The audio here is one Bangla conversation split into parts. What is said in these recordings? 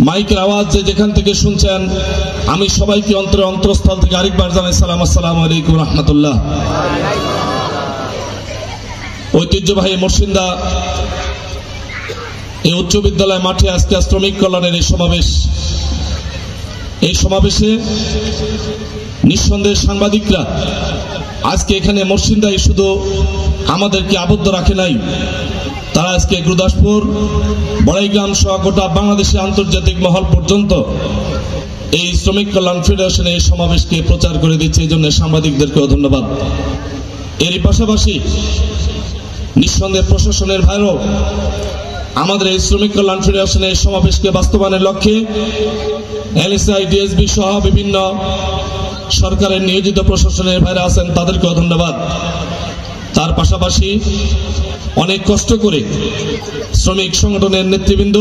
মাইকের আওয়াজ যেখান থেকে শুনছেন, আমি সবাইকে অন্তরস্থল থেকে আরেকবার জানাই সালাম, আসসালামু আলাইকুম রাহমাতুল্লাহ। ঐতিহ্যবাহী মর্শিন্দা এই উচ্চ বিদ্যালয় মাঠে আজকে শ্রমিক কল্যাণের এই সমাবেশ। এই সমাবেশে নিঃসন্দেহে সাংবাদিকরা আজকে এখানে মর্শিন্দায় শুধু আমাদেরকে আবদ্ধ রাখে নাই, তারা আজকে গুরুদাসপুর, বড়াইগ্রাম সহ গোটা বাংলাদেশে আন্তর্জাতিক মহল পর্যন্ত এই শ্রমিক কল্যাণ ফেডারেশনের এই সমাবেশকে প্রচার করে দিচ্ছে। এই জন্য সাংবাদিকদেরকেও ধন্যবাদ। এরই পাশাপাশি নিঃসন্দেহে প্রশাসনের ভাইরাও আমাদের এই শ্রমিক কল্যাণ ফেডারেশনের সমাবেশকে বাস্তবায়নের লক্ষ্যে এলএসআই, ডিএসবি সহ বিভিন্ন সরকারের নিয়োজিত প্রশাসনের ভাইরা আছেন, তাদেরকেও ধন্যবাদ। তার পাশাপাশি অনেক কষ্ট করে শ্রমিক সংগঠনের নেতৃবৃন্দ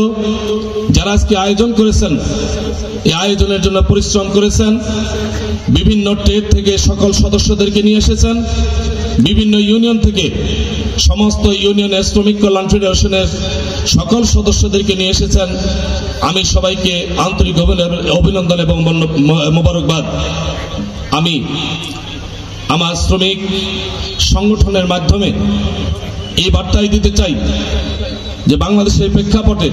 যারা আজকে আয়োজন করেছেন, এই আয়োজনের জন্য পরিশ্রম করেছেন, বিভিন্ন ট্রেড থেকে সকল সদস্যদেরকে নিয়ে এসেছেন, বিভিন্ন ইউনিয়ন থেকে সমস্ত ইউনিয়নের শ্রমিক কল্যাণ ফেডারেশনের সকল সদস্যদেরকে নিয়ে এসেছেন। আমি সবাইকে আন্তরিক অভিনন্দন এবং মোবারকবাদ। আমি আমার শ্রমিক সংগঠনের মাধ্যমে এই বার্তাই দিতে চাই যে বাংলাদেশের প্রেক্ষাপটে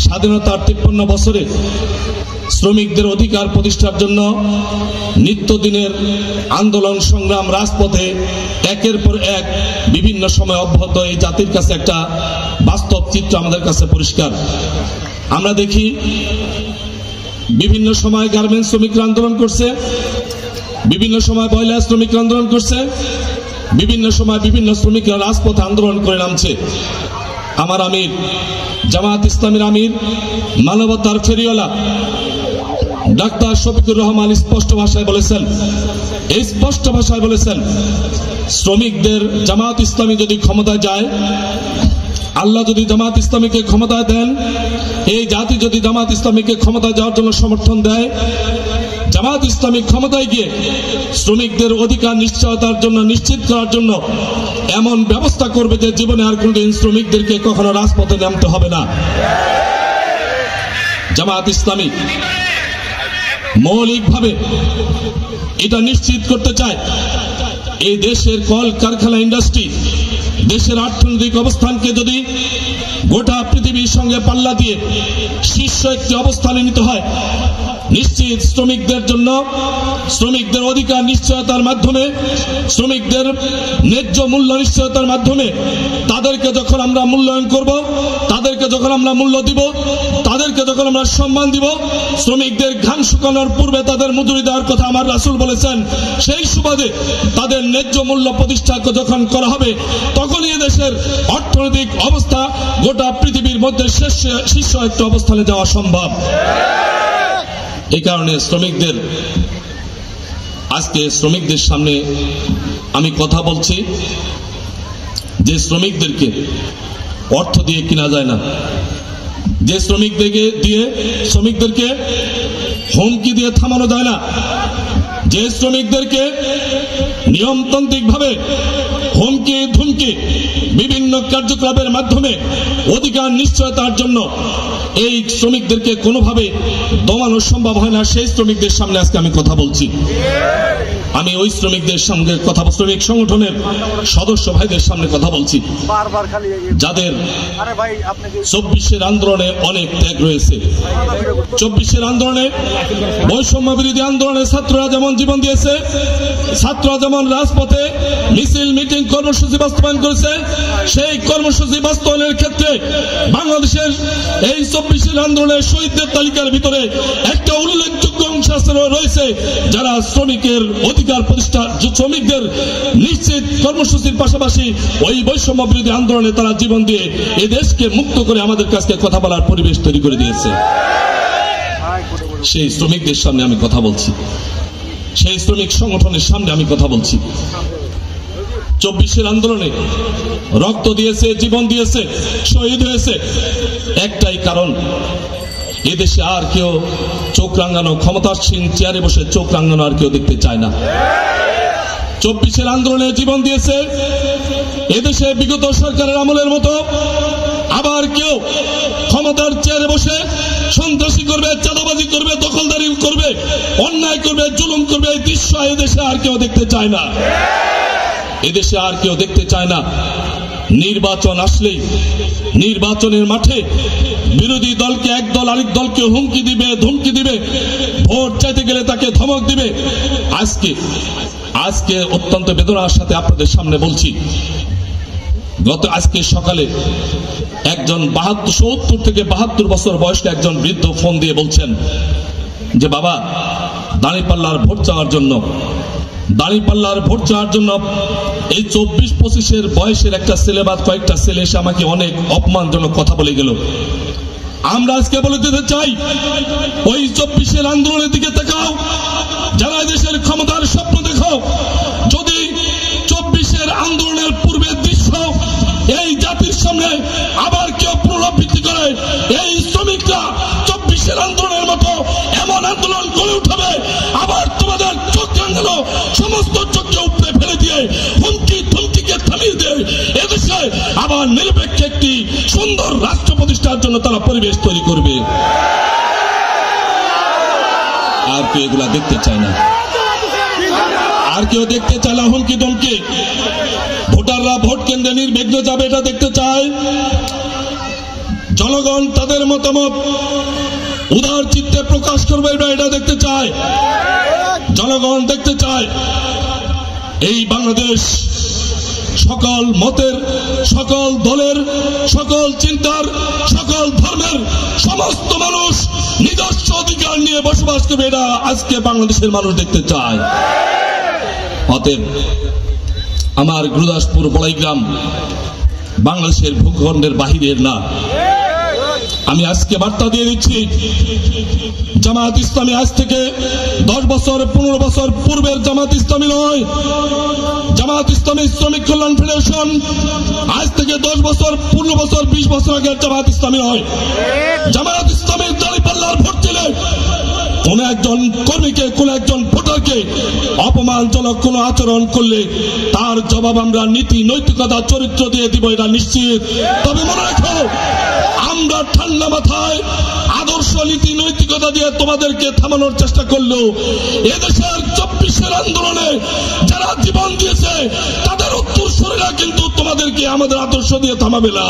স্বাধীনতার 53 বছরে শ্রমিকদের অধিকার প্রতিষ্ঠার জন্য নিত্যদিনের আন্দোলন সংগ্রাম রাজপথে একের পর এক বিভিন্ন সময় অব্যাহত এই জাতির কাছে একটা বাস্তব চিত্র আমাদের কাছে পরিষ্কার। আমরা দেখি বিভিন্ন সময় গার্মেন্টস শ্রমিকরা আন্দোলন করছে, বিভিন্ন সময় বয়লার শ্রমিকরা আন্দোলন করছে, বিভিন্ন সময় বিভিন্ন শ্রমিকরা রাজপথে আন্দোলন করে নামছে। আমার আমির, জামায়াত ইসলামীর আমির, মানবতার ফেরিওয়ালা ডাক্তার শফিকুর রহমান স্পষ্ট ভাষায় বলেছেন শ্রমিকদের জামায়াত ইসলামী যদি ক্ষমতায় যায়, আল্লাহ যদি জামায়াত ইসলামীকে ক্ষমতায় দেন, এই জাতি যদি জামায়াত ইসলামীকে ক্ষমতায় যাওয়ার জন্য সমর্থন দেয়, জামায়াত ইসলামী ক্ষমতায় গিয়ে শ্রমিকদের অধিকার নিশ্চয়তার জন্য, নিশ্চিত করার জন্য এমন ব্যবস্থা করবে যে জীবনে আর কোনদিন শ্রমিকদেরকে কখনো রাজপথে নামতে হবে না। জামায়াত ইসলামী মৌলিকভাবে এটা নিশ্চিত করতে চায় এই দেশের কল কারখানা ইন্ডাস্ট্রি, দেশের অর্থনৈতিক অবস্থানকে যদি গোটা পৃথিবীর সঙ্গে পাল্লা দিয়ে শীর্ষ একটি অবস্থানে নিতে হয়, নিশ্চিত শ্রমিকদের জন্য, শ্রমিকদের অধিকার নিশ্চয়তার মাধ্যমে, শ্রমিকদের ন্যায্য মূল্য নিশ্চয়তার মাধ্যমে তাদেরকে যখন আমরা মূল্যায়ন করব, তাদেরকে যখন আমরা মূল্য দিব, তাদেরকে যখন আমরা সম্মান দিব, শ্রমিকদের ঘাম শুকানোর পূর্বে তাদের মজুরি দেওয়ার কথা আমার রাসূল বলেছেন, সেই সুবাদে তাদের ন্যায্য মূল্য প্রতিষ্ঠা যখন করা হবে, তখনই দেশের অর্থনৈতিক অবস্থা গোটা পৃথিবীর মধ্যে শীর্ষ একটা অবস্থানে যাওয়া সম্ভব। এই কারণে শ্রমিকদের সামনে আমি কথা বলছি যে শ্রমিকদেরকে অর্থ দিয়ে কিনা যায় না, যে শ্রমিকদেরকে হুমকি দিয়ে থামানো যায় না, যে শ্রমিকদেরকে নিয়মতান্ত্রিক ভাবে হুমকি ধুমকি বিভিন্ন কার্যকলাপের মাধ্যমে অধিকার নিশ্চয়তার জন্য এই শ্রমিকদেরকে কোনোভাবে দমানো সম্ভব হয় না, সেই শ্রমিকদের সামনে আজকে আমি কথা বলছি। আমি ওই শ্রমিকদের সঙ্গে শ্রমিক সংগঠনের সদস্য ভাইদের সামনে কথা বলছি যাদের 24-এর আন্দোলনে অনেক ত্যাগ রয়েছে। 24-এর আন্দোলনে, বৈষম্য বিরোধী আন্দোলনে ছাত্ররা যেমন জীবন দিয়েছে, ছাত্ররা যেমন রাজপথে মিছিল, মিটিং, কর্মসূচি বাস্তবায়ন করেছে, সেই কর্মসূচি বাস্তবায়নের ক্ষেত্রে বাংলাদেশের এই 24-এর আন্দোলনের শহীদদের তালিকার ভিতরে একটা উল্লেখযোগ্য অংশ রয়েছে যারা শ্রমিকের অধিকার প্রতিষ্ঠা, শ্রমিকদের নিশ্চিত কর্মসূচির পাশাপাশি ওই বৈষম্য বিরোধী আন্দোলনে তারা জীবন দিয়ে এই দেশকে মুক্ত করে আমাদের কাছে কথা বলার পরিবেশ তৈরি করে দিয়েছে। সেই শ্রমিকদের সামনে আমি কথা বলছি, সেই শ্রমিক সংগঠনের সামনে আমি কথা বলছি। 24-এর আন্দোলনে রক্ত দিয়েছে, জীবন দিয়েছে, শহীদ হয়েছে, একটাই কারণ, এদেশে আর কেউ চোখ রাঙানো, ক্ষমতাসীন চেয়ারে বসে চোখ রাঙানো আর কেউ দেখতে চায় না। 24-এর আন্দোলনে জীবন দিয়েছে, এদেশে বিগত সরকারের আমলের মতো আবার কেউ ক্ষমতার চেয়ারে বসে সন্ত্রাসী করবে, চাঁদাবাজি করবে, দখলদারি করবে, অন্যায় করবে, জুলুম করবে। এই দৃশ্য এদেশে আর কেউ দেখতে চায় না, এদেশে আর কেউ দেখতে চায় না। নির্বাচন আসলেই নির্বাচনের মাঠে বিরোধী দলকে এক দল আরেক দলকে হুমকি দিবে, ধমকি দিবে, ভোট চাইতে গেলে তাকে ধমক দিবে। আজকে অত্যন্ত বেদনার সাথে আপনাদের সামনে বলছি, আজকে সকালে একজন 70 থেকে 72 বছর বয়স্ক একজন বৃদ্ধ ফোন দিয়ে বলছেন যে বাবা, দাঁড়িপাল্লার ভোট চাওয়ার জন্য এই 24-25 বয়সের একটা ছেলে বা কয়েকটা ছেলে এসে আমাকে অনেক অপমানজনক কথা বলে গেল। আমরা আজকে বলে দিতে চাই, ওই 24 আন্দোলনের দিকে তাকাও, যারা দেশের ক্ষমতার স্বপ্ন দেখো। যদি 24 আন্দোলনের পূর্বের দৃশ্য এই জাতির সামনে আবার কেউ পুনরাবৃত্তি করে, এই শ্রমিকরা 24 আন্দোলনের মতো এমন আন্দোলন করে উঠাবে, আবার তোমাদের চোখ রাঙানো সমস্ত চোখকে উপরে ফেলে দিয়ে হুমকি ধমকিকে থামিয়ে দিয়ে এদেশে আবার নিরপেক্ষ একটি সুন্দর রাষ্ট্র প্রতিষ্ঠার জন্য তারা পরিবেশ তৈরি করবে। আর কেউ এগুলা দেখতে চায় না, আর কেউ দেখতে চায় না হুমকি ধমকি। ভোটাররা ভোট কেন্দ্রে নির্বিঘ্নে যাবে এটা দেখতে চায়। জনগণ তাদের মতামত উদার চিত্তে প্রকাশ করবে এটা দেখতে চায়। জনগণ দেখতে চায় এই বাংলাদেশ সকল মতের, সকল দলের, সকল চিন্তার, সকল ধর্মের সমস্ত মানুষ নিজস্ব অধিকার নিয়ে বসবাস করবে, এটা আজকে বাংলাদেশের মানুষ দেখতে চায়। অতএব আমার গুরুদাসপুর বড়াইগ্রাম বাংলাদেশের ভূখণ্ডের বাহিরের না। আমি আজকে বার্তা দিয়ে দিচ্ছি, জামায়াত ইসলামী আজ থেকে 10 বছর 15 বছর পূর্বের জামায়াত ইসলামী নয়। জামায়াত ইসলামী শ্রমিক কল্যাণ ফেডারেশন আজ থেকে 10 বছর 15 বছর 20 বছর আগের জামায়াত ইসলামী নয়। জামায়াত ইসলামীর দাঁড়িপাল্লার ভোট দিলে কোন একজন কর্মীকে, কোন একজন ভোটারকে অপমানজনক কোন আচরণ করলে তার জবাব আমরা নীতি, নৈতিকতা, চরিত্র দিয়ে দিব, এটা নিশ্চিত। তবে মনে রাখো, আমরা ঠান্ডা মাথায় আদর্শ, নীতি, নৈতিকতা দিয়ে তোমাদেরকে থামানোর চেষ্টা করলেও এদেশের 24 আন্দোলনে যারা জীবন দিয়েছে তাদের উত্তরসূরিরা কিন্তু তোমাদেরকে আমাদের আদর্শ দিয়ে থামাবে না।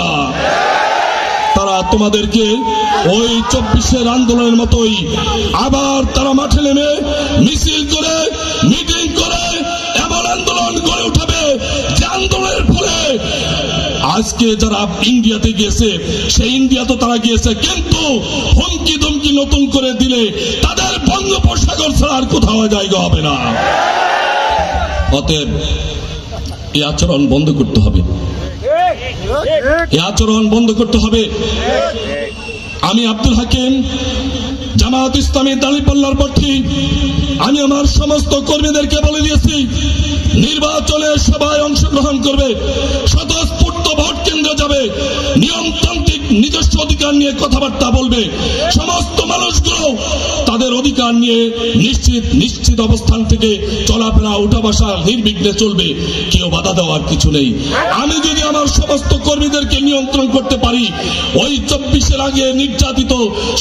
তারা তোমাদেরকে ওই 24 আন্দোলনের মতোই আবার তারা মাঠে নেমে মিছিল করে, মিটিং করে এমন আন্দোলন করে উঠাবে যে আন্দোলনের ফলে আজকে যারা ইন্ডিয়াতে গিয়েছে সেই ইন্ডিয়া তো তারা গিয়েছে, কিন্তু হুমকি ধমকি নতুন করে দিলে তাদের বঙ্গোপসাগর ছাড়া আর কোথাও জায়গা হবে না। অতএব এই আচরণ বন্ধ করতে হবে, এই আচরণ বন্ধ করতে হবে। আমি আব্দুল হাকিম, জামায়াত ইসলামী দাঁড়িপাল্লার প্রার্থী, আমি আমার সমস্ত কর্মীদেরকে বলে দিয়েছি, নির্বাচনে সবাই অংশগ্রহণ করবে, স্বতঃস্ফূর্ত ভোট কেন্দ্রে যাবে, নিয়মতান্ত্রিক নিজস্ব অধিকার নিয়ে কথাবার্তা বলবে। সমস্ত মানুষগুলো তাদের অধিকার নিয়ে নিশ্চিত অবস্থান থেকে চলাফেরা, উঠা বসা নির্বিঘ্নে চলবে, কেউ বাধা দেওয়ার কিছু নেই। আমি যদি আমার সমস্ত কর্মীদেরকে নিয়ন্ত্রণ করতে পারি, ওই 24 আগে নির্যাতিত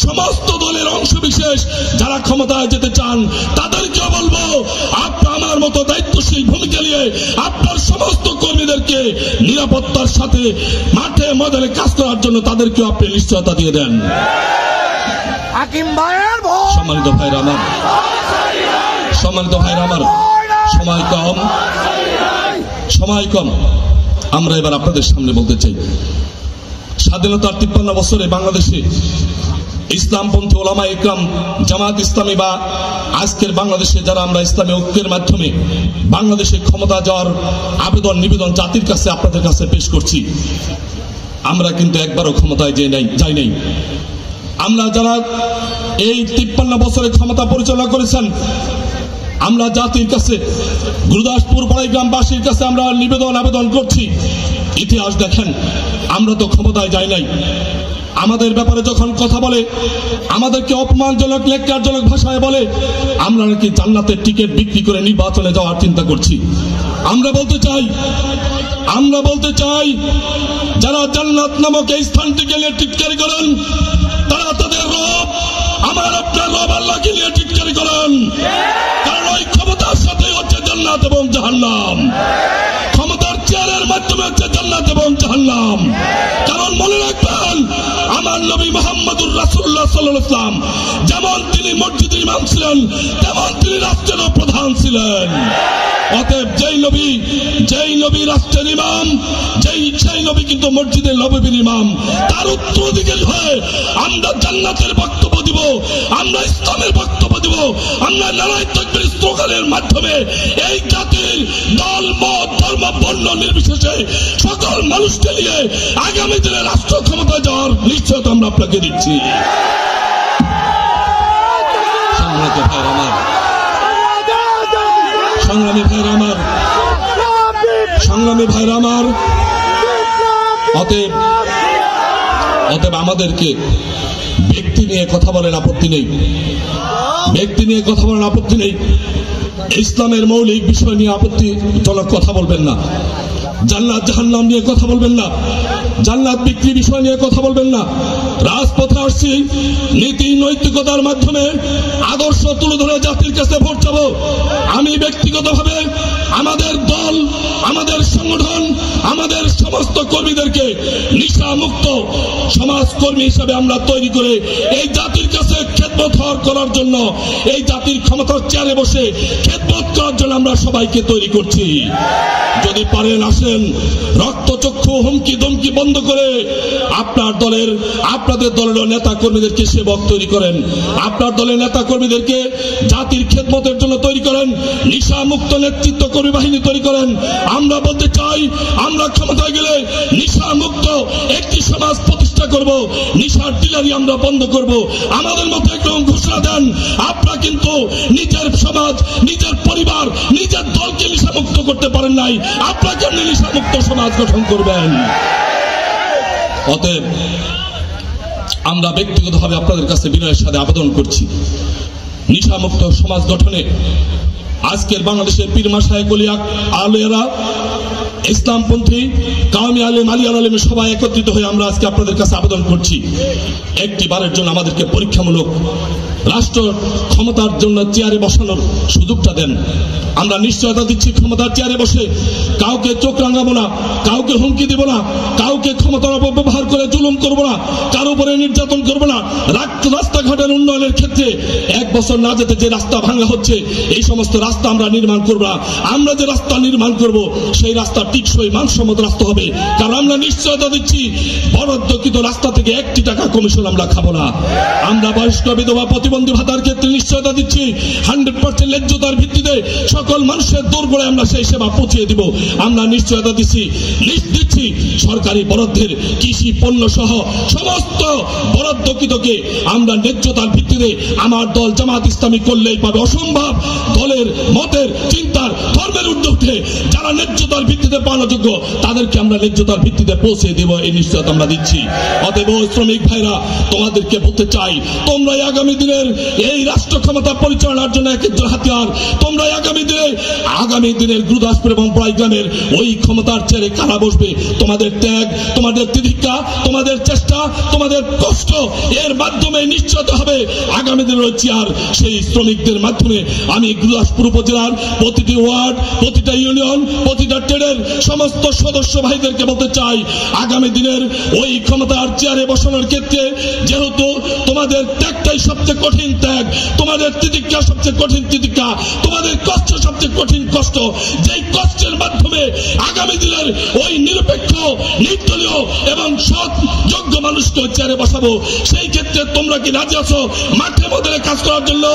সমস্ত দলের অংশবিশেষ যারা ক্ষমতায় যেতে চান তাদেরকে বলবো, আপনার আমার মতো দায়িত্বশীল ভূমিকা নিয়ে আপনার সমস্ত কর্মীদেরকে নিরাপত্তার সাথে মাঠে ময়দানে কাজ করার জন্য তাদেরকেও আপনি নিশ্চয়তা দিয়ে দেন। সম্মানিত ভাইরা আমার, সময় কম, আমরা এবার আপনাদের সামনে বলতে চাই, স্বাধীনতার 53 বছরে বাংলাদেশে ইসলামপন্থী ওলামা ইকরাম, জামায়াত ইসলামী বা আজকের বাংলাদেশে যারা আমরা ইসলামী ঐক্যের মাধ্যমে বাংলাদেশে ক্ষমতা যাওয়ার আবেদন নিবেদন জাতির কাছে আপনাদের কাছে পেশ করছি। আমরা কিন্তু একবারও ক্ষমতায় যাই নাই। আমরা যারা এই 53 বছরে ক্ষমতা পরিচালনা করেছেন, আমরা জাতির কাছে, গুরুদাসপুর বড়াইগ্রামবাসীর কাছে আমরা আবেদন করছি, ইতিহাস দেখেন, আমরা তো ক্ষমতায় যাই নাই। আমাদের ব্যাপারে যখন কথা বলে, আমাদেরকে অপমানজনক, লেক্কারজনক ভাষায় বলে আমরা নাকি জান্নাতের টিকিট বিক্রি করে নির্বাচনে যাওয়ার চিন্তা করছি। আমরা বলতে চাই, আমরা বলতে চাই, যারা জান্নাত নামক এই স্থানটিকে নিয়ে টিটকারি করেন, তারা তাদের রব, আমার আপনার রব আল্লাহকে নিয়ে টিটকারি করেন। কারণ ওই ক্ষমতার সাথে হচ্ছে জান্নাত এবং জাহান্নাম। ক্ষমতার চেয়ারের মাধ্যমে হচ্ছে জান্নাত এবং জাহান্নাম। কারণ মনে রাখবেন, আমার নবী মুহাম্মদুর রাসূলুল্লাহ সাল্লাল্লাহু আলাইহি ওয়াসাল্লাম যেমন তিনি মসজিদের ইমাম ছিলেন, তেমন তিনি রাষ্ট্রেরও প্রধান ছিলেন। অতএব যেই নবী রাষ্ট্রের ইমাম, সেই নবী কিন্তু মসজিদের নববীর ইমাম। তার উত্তরাধিকারী হয়ে আমরা জান্নাতের বক্তব্য দিব, আমরা ইসলামের বক্তব্য দিব, আমরা নারায়ে তাকবীর স্লোগানের মাধ্যমে এই জাতির দল, মত, ধর্ম, বর্ণ নির্বিশেষে সকল মানুষকে নিয়ে আগামী দিনে রাষ্ট্র ক্ষমতায় যাওয়ার নিশ্চয়তা আমরা আপনাকে দিচ্ছি। সংগ্রামী ভাইরা আমার, অতএব আমাদেরকে ব্যক্তি নিয়ে কথা বলেন আপত্তি নেই, ইসলামের মৌলিক বিষয় নিয়ে আপত্তিজনক কথা বলবেন না, জান্নাত জাহান্নাম নিয়ে কথা বলবেন না, জান্নাত বিক্রি বিষয় নিয়ে কথা বলবেন না। রাজপথে আসছি নীতি নৈতিকতার মাধ্যমে আদর্শ তুলে ধরে জাতির কাছে ভোট চাব। আমি ব্যক্তিগতভাবে আমাদের দল, আমাদের সংগঠন, আমাদের সমস্ত কর্মীদেরকে নিশা মুক্ত সমাজকর্মী হিসাবে আমরা তৈরি করে এই জাতির কাছে খেদমত করার জন্য, এই জাতির ক্ষমতার চেয়ারে বসে খেদমত করার জন্য আমরা সবাইকে তৈরি করছি। যদি পারেন আসেন, রক্তচক্ষু হুমকি দমকি বন্ধ করে আপনাদের দলের নেতা কর্মীদেরকে সেবক তৈরি করেন, আপনার দলের নেতা কর্মীদেরকে জাতির খেদমতের জন্য তৈরি করেন, নিশা মুক্ত নেতৃত্ব কর্মী বাহিনী তৈরি করেন। আমরা বলতে চাই, আমরা ক্ষমতায় গেলে নিশা মুক্ত একটি সমাজ প্রতিষ্ঠা করব, নিশার ডিলারি আমরা বন্ধ করব। আমাদের মতো একদম ঘোষণা দেন, আপনারা কিন্তু নিজের সমাজ, নিজের পরিবার, নিজের দলকে নিশা মুক্ত করতে পারেন নাই, আপনারা কেমনি নিশা মুক্ত সমাজ গঠন করবেন? অতএব আমরা ব্যক্তিগতভাবে আপনাদের কাছে বিনয়ের সাথে আবেদন করছি, নিশামুক্ত সমাজ গঠনে আজকের বাংলাদেশের পীর মাশায়েখ আলেরা, ইসলামপন্থী কাওমি আলেম, আলিয়ার আলেম সবাই একত্রিত হয়ে আমরা আজকে আপনাদের কাছে আবেদন করছি, একটি বারের জন্য আমাদেরকে পরীক্ষামূলক রাষ্ট্র ক্ষমতার জন্য চেয়ারে বসানোর সুযোগটা দেন। আমরা নিশ্চয়তা দিচ্ছি, ক্ষমতার চেয়ারে বসে কাউকে চোখ রাঙাবো না, কাউকে হুমকি দিব না, কাউকে ক্ষমতার অপব্যবহার করে জুলুম করব না, কারো উপরে নির্যাতন করব না। রাস্তাঘাটের উন্নয়নের ক্ষেত্রে 1 বছর না যেতে যে রাস্তা ভাঙা হচ্ছে, এই সমস্ত রাস্তা আমরা নির্মাণ করব না। আমরা যে রাস্তা নির্মাণ করব সেই রাস্তা টিকসই মানসম্মত রাস্তা হবে। কারণ আমরা নিশ্চয়তা দিচ্ছি, বরাদ্দকৃত রাস্তা থেকে 1 টাকা কমিশন আমরা খাবো না। আমরা বয়স্ক বিধবা প্রতিবন্ধী ভাতার ক্ষেত্রে নিশ্চয়তা দিচ্ছি, 100% ন্যায্যতার ভিত্তিতে সকল মানুষের দোরগোড়ায় আমরা সেই সেবা পৌঁছে দিব। আমরা নিশ্চয়তা দিচ্ছি সরকারি বরাদ্দের কৃষি পণ্য সহ সমস্ত বরাদ্দকৃতকে আমরা ন্যায্যতার ভিত্তিতে আমার দল জামাত ইসলামী করলেই পাবে। অসম্ভব দলের মতের চিন্তার ধর্মের উদ্যোগে যারা ন্যায্যতার ভিত্তিতে পাওয়ার যোগ্য তাদেরকে আমরা ন্যায্যতার ভিত্তিতে পৌঁছে দেব, এই নিশ্চয়তা আমরা দিচ্ছি। অতএব শ্রমিক ভাইরা, তোমাদেরকে বলতে চাই, তোমরা আগামী দিনের এই রাষ্ট্র ক্ষমতা পরিচালনার জন্য একজন হাতিয়ার। তোমরা আগামী দিনের গুরুদাসপুর এবং বড়াইগ্রামের ওই ক্ষমতার চেয়ারে কারা বসবে? তোমাদের ত্যাগ, তোমাদের তিতিক্ষা, তোমাদের চেষ্টা, তোমাদের কষ্ট, এর মাধ্যমে নিশ্চিত হবে আগামী দিনের ওই চেয়ার। সেই শ্রমিকদের মাধ্যমে আমি গুরুদাসপুর উপজেলার প্রতিটি ওয়ার্ড, প্রতিটা ইউনিয়ন, প্রতিটা ট্রেডের সমস্ত সদস্য ভাইদেরকে বলতে চাই, আগামী দিনের ওই ক্ষমতার চেয়ারে বসানোর ক্ষেত্রে যেহেতু তোমাদের ত্যাগটাই সবচেয়ে কঠিন ত্যাগ, তোমাদের তিতিক্ষা সবচেয়ে কঠিন তিতিক্ষা, তোমাদের কষ্ট সবচেয়ে কঠিন কষ্ট, যেই কষ্টের মাধ্যমে আগামী দিনের ওই নিরপেক্ষ, নির্দলীয় এবং সৎ যোগ্য মানুষকে চেয়ারে বসাবো, সেই ক্ষেত্রে তোমরা কি রাজি আছো মাঠে মধ্যে কাজ করার জন্য?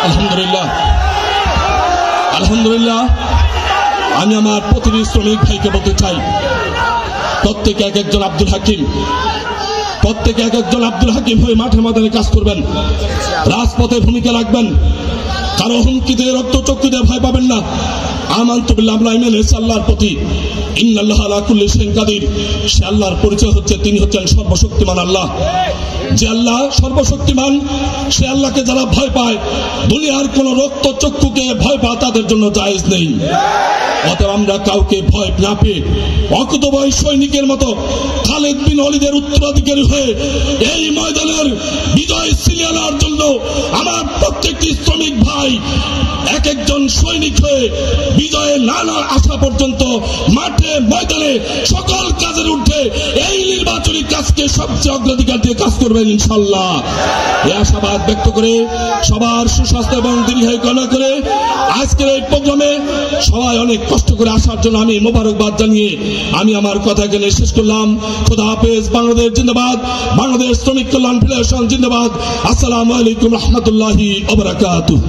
আলহামদুলিল্লাহ, আলহামদুলিল্লাহ। আমি আমার প্রতিটি শ্রমিক ভাইকে বলতে চাই, প্রত্যেকে এক একজন আব্দুল হাকিম হয়ে মাঠের ময়দানে কাজ করবেন, রাজপথে ভূমিকা রাখবেন, কারো হুমকিতে রক্তচক্ষুতে ভয় পাবেন না। আমানতু বিল্লাহি আমরা ঈমান এনেছি আল্লাহর প্রতি, ইন্নাল্লাহা আলা কুল্লি শাইইন কাদির। সে আল্লাহর পরিচয় হচ্ছে তিনি হচ্ছেন সর্বশক্তিমান আল্লাহ। যে আল্লাহ সর্বশক্তিমান, সে আল্লাহকে যারা ভয় পায়, দুনিয়ার কোন রক্ত চক্ষুকে ভয় পায় তাদের জন্য জায়েজ নেই। অতএব আমরা কাউকে ভয় না পেয়ে অকুতোভয় সৈনিকের মতো খালিদ বিন ওয়ালিদের উত্তরাধিকারী হয়ে এই ময়দানের বিজয় ছিনিয়ে আনার জন্য আমার প্রত্যেকটি শ্রমিক ভাই এক একজন সৈনিক হয়ে বিজয়ে না আসা পর্যন্ত মাঠে ময়দানে সকল কাজের ঊর্ধ্বে এই নির্বাচনী কাজকে সবচেয়ে অগ্রাধিকার দিয়ে কাজ করবেন ইনশাআল্লাহ। এই আশাবাদ ব্যক্ত করে সবার সুস্বাস্থ্য এবং দীর্ঘায়ু কামনা করে আজকের এই প্রোগ্রামে সবাই অনেক কষ্ট করে আসার জন্য আমি মোবারকবাদ জানিয়ে আমি আমার কথা এখানে শেষ করলাম। খোদা হাফেজ। বাংলাদেশ জিন্দাবাদ। বাংলাদেশ শ্রমিক কল্যাণ ফেডারেশন জিন্দাবাদ। আসসালামু আলাইকুম রহমতুল্লাহি ওয়া বারাকাতুহু।